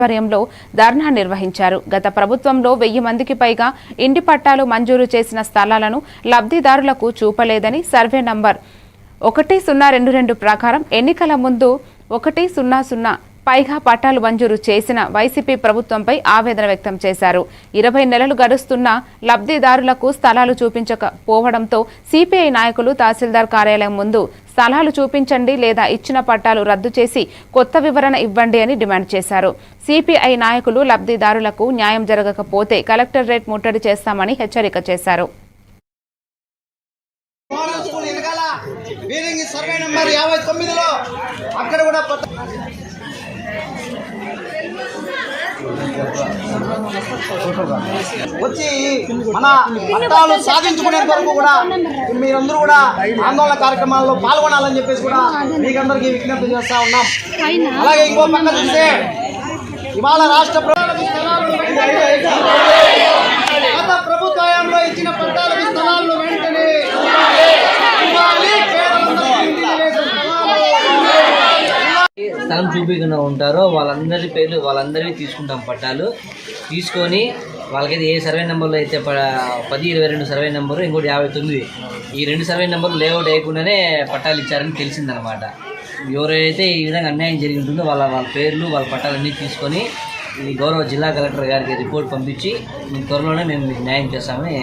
ఆధ్వర్యంలో ధర్నా నిర్వహించారు. గత ప్రభుత్వంలో 1000 మందికి పైగా ఇంటి పట్టాలు మంజూరు చేసిన స్థలాలను లబ్ధిదారులకు చూపలేదని సర్వే నంబర్ 1022 ప్రకారం ఎన్నికల ముందు 100 పైగా పట్టాలు మంజూరు చేసిన వైసీపీ ప్రభుత్వంపై ఆవేదన వ్యక్తం చేశారు. 20 నెలలు గడుస్తున్నా లబ్ధిదారులకు స్థలాలు చూపించకపోవడంతో సిపిఐ నాయకులు తహసీల్దార్ కార్యాలయం ముందు స్థలాలు చూపించండి లేదా ఇచ్చిన పట్టాలు రద్దు చేసి కొత్త వివరణ ఇవ్వండి అని డిమాండ్ చేశారు. సిపిఐ నాయకులు లబ్ధిదారులకు న్యాయం జరగకపోతే కలెక్టరేట్ ముట్టడి చేస్తామని హెచ్చరిక చేశారు. వచ్చి మన పట్టాలు సాధించుకునేంత వరకు కూడా మీరందరూ కూడా ఆందోళన కార్యక్రమాల్లో పాల్గొనాలని చెప్పేసి కూడా మీకందరికీ విజ్ఞప్తి చేస్తా ఉన్నాం. అలాగే ఇంకో పక్క చూస్తే ఇవాళ రాష్ట్ర గత ప్రభుత్వ హయాంలో ఇచ్చిన పట్టాలకు స్థలాలను వెంటనే స్థలం చూపించకుండా ఉంటారో వాళ్ళందరి పేర్లు వాళ్ళందరివి తీసుకుంటాం. పట్టాలు తీసుకొని వాళ్ళకైతే ఏ సర్వే నెంబర్లో అయితే 1022 సర్వే నెంబరు, ఇంకోటి 59 ఈ 2 సర్వే నెంబర్లు లేఅవుట్ వేయకుండానే పట్టాలు ఇచ్చారని తెలిసిందనమాట. ఎవరైతే ఈ విధంగా అన్యాయం జరిగి ఉంటుందో వాళ్ళ పేర్లు వాళ్ళ పట్టాలన్నీ తీసుకొని ఈ గౌరవ జిల్లా కలెక్టర్ గారికి రిపోర్ట్ పంపించి త్వరలోనే మేము మీకు న్యాయం చేస్తామని